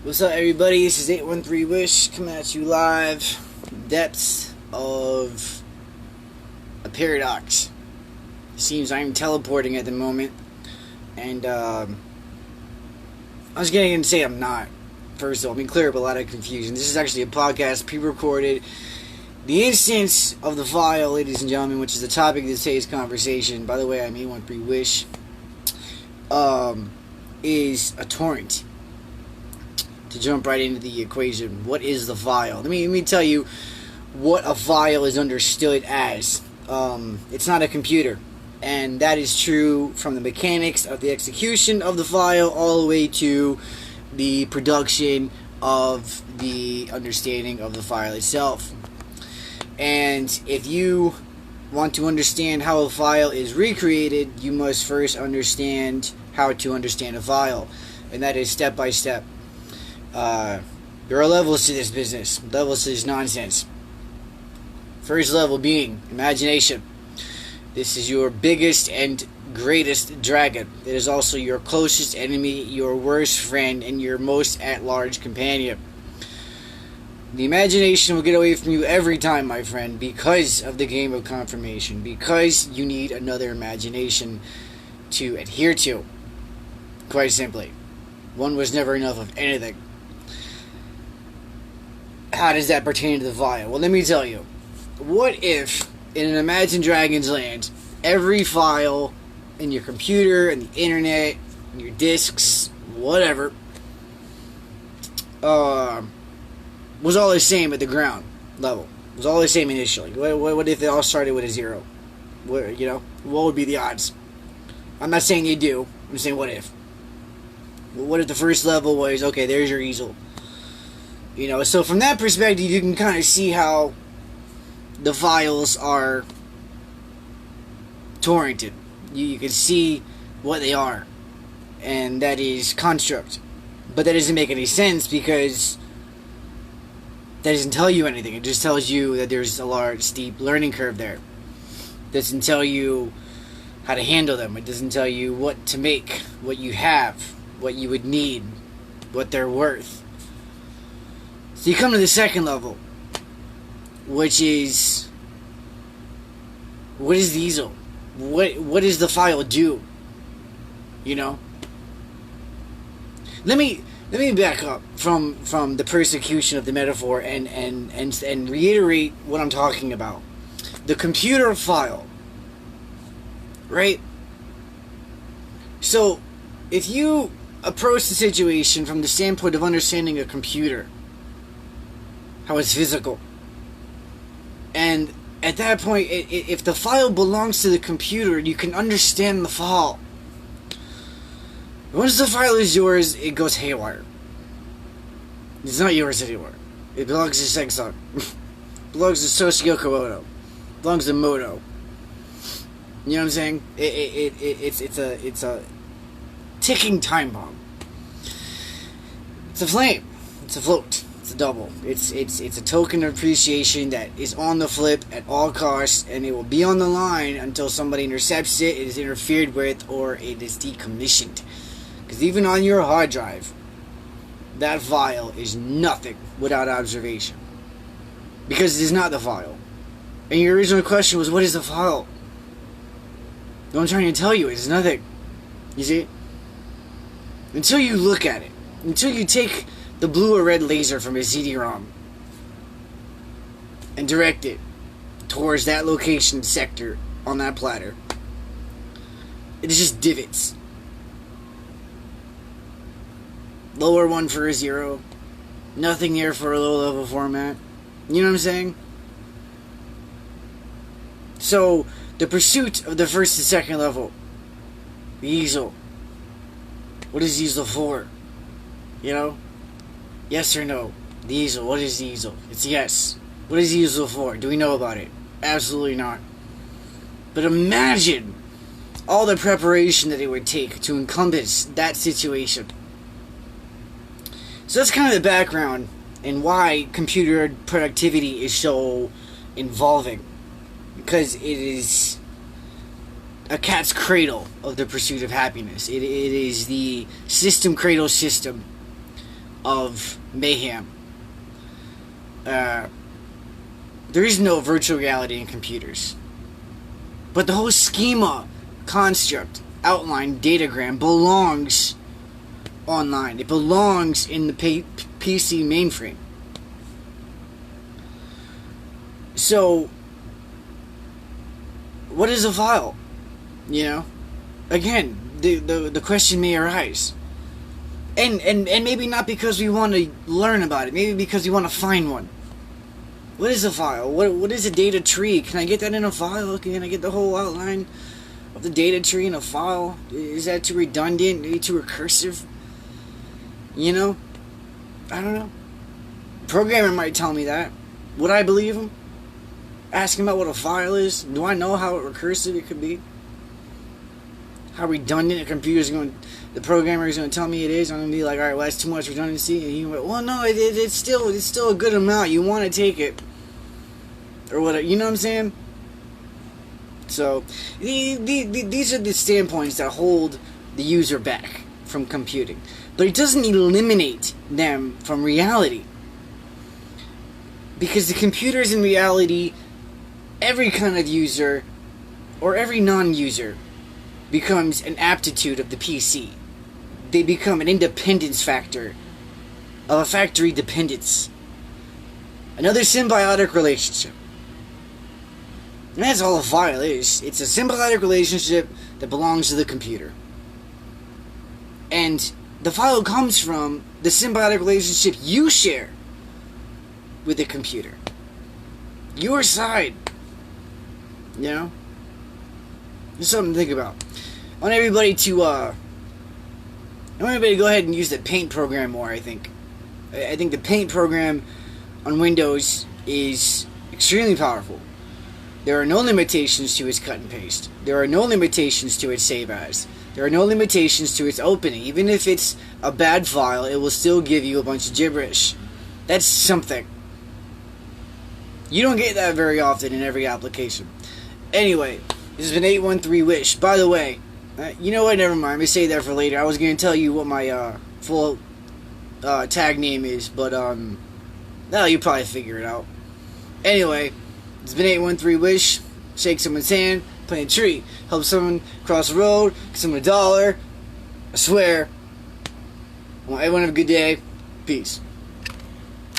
What's up, everybody? This is 813 Wish coming at you live from the depths of a paradox. It seems I'm teleporting at the moment, and I was going to say I'm not. First of all, let me clear up a lot of confusion. This is actually a podcast pre-recorded. The instance of the file, ladies and gentlemen, which is the topic of today's conversation. By the way, I'm 813 Wish. Is a torrent. To jump right into the equation, what is the file? Let me tell you what a file is understood as. It's not a computer, and that is true from the mechanics of the execution of the file all the way to the production of the understanding of the file itself. And if you want to understand how a file is recreated, you must first understand how to understand a file, and that is step by step. There are levels to this business, levels to this nonsense. First level being imagination. This is your biggest and greatest dragon. It is also your closest enemy, your worst friend, and your most at-large companion. The imagination will get away from you every time, my friend, because of the game of confirmation, because you need another imagination to adhere to. Quite simply. One was never enough of anything. How does that pertain to the file? Well, let me tell you. What if, in an imagined Dragon's Land, every file in your computer, and the internet, and your disks, whatever, was all the same at the ground level? Was all the same initially? What if they all started with a zero? What would be the odds? I'm not saying you do. I'm saying what if. What if the first level was, okay, there's your easel. So from that perspective, you can kind of see how the files are torrented. You can see what they are. And that is construct. But that doesn't make any sense because that doesn't tell you anything. It just tells you that there's a large, steep learning curve there. It doesn't tell you how to handle them. It doesn't tell you what to make, what you have, what you would need, what they're worth. So you come to the second level, which is, what is the easel? What does the file do? Let me back up from the persecution of the metaphor and reiterate what I'm talking about. The computer file, right? So if you approach the situation from the standpoint of understanding a computer, how it's physical, and at that point, if the file belongs to the computer, you can understand the file. Once the file is yours, it goes haywire. It's not yours anymore. It belongs to Sengsong. It belongs to Soshiokomoto. It belongs to Moto. You know what I'm saying? It's a ticking time bomb. It's a flame. It's a float. It's a double. It's a token of appreciation that is on the flip at all costs, and it will be on the line until somebody intercepts it, it is interfered with, or it is decommissioned. Because even on your hard drive, that file is nothing without observation. Because it is not the file. And your original question was, what is the file? What I'm trying to tell you is nothing. You see? Until you look at it. Until you take the blue or red laser from a CD-ROM and direct it towards that location sector on that platter. It is just divots. Lower one for a 0. Nothing there for a low-level format. You know what I'm saying? So, the pursuit of the first and second level. The easel. What is the easel for? Yes or no? The easel. What is the easel? It's yes. What is the easel for? Do we know about it? Absolutely not. But imagine all the preparation that it would take to encompass that situation. So that's kind of the background and why computer productivity is so involving. Because it is a cat's cradle of the pursuit of happiness. It is the system cradle system of mayhem. There is no virtual reality in computers. But the whole schema, construct, outline, datagram belongs online. It belongs in the PC mainframe. So, what is a file? You know? Again, the question may arise. And maybe not because we want to learn about it. Maybe because we want to find one. What is a file? What is a data tree? Can I get that in a file? Can I get the whole outline of the data tree in a file? Is that too redundant? Maybe too recursive? You know? I don't know. Programmer might tell me that. Would I believe him? Ask him about what a file is. Do I know how recursive it could be? How redundant the programmer is going to tell me it is. I'm going to be like, alright, well, that's too much redundancy. And he went, well, no, it's still a good amount. You want to take it. Or whatever. You know what I'm saying? So, these are the standpoints that hold the user back from computing. But it doesn't eliminate them from reality. Because the computers in reality, every kind of user, or every non-user, becomes an aptitude of the PC. They become an independence factor of a factory dependence. Another symbiotic relationship. And that's all a file is. It's a symbiotic relationship that belongs to the computer. And the file comes from the symbiotic relationship you share with the computer. Your side. You know? Just something to think about. I want everybody to go ahead and use the Paint program more, I think. I think the Paint program on Windows is extremely powerful. There are no limitations to its cut and paste. There are no limitations to its save as. There are no limitations to its opening. Even if it's a bad file, it will still give you a bunch of gibberish. That's something. You don't get that very often in every application. Anyway, this has been 813-WISH. By the way, you know what? Never mind. I'm going to save that for later. I was going to tell you what my full tag name is, but no, you probably figure it out. Anyway, it's been 813-WISH. Shake someone's hand, plant a tree, help someone cross the road, give someone $1. I swear. I want everyone to have a good day. Peace.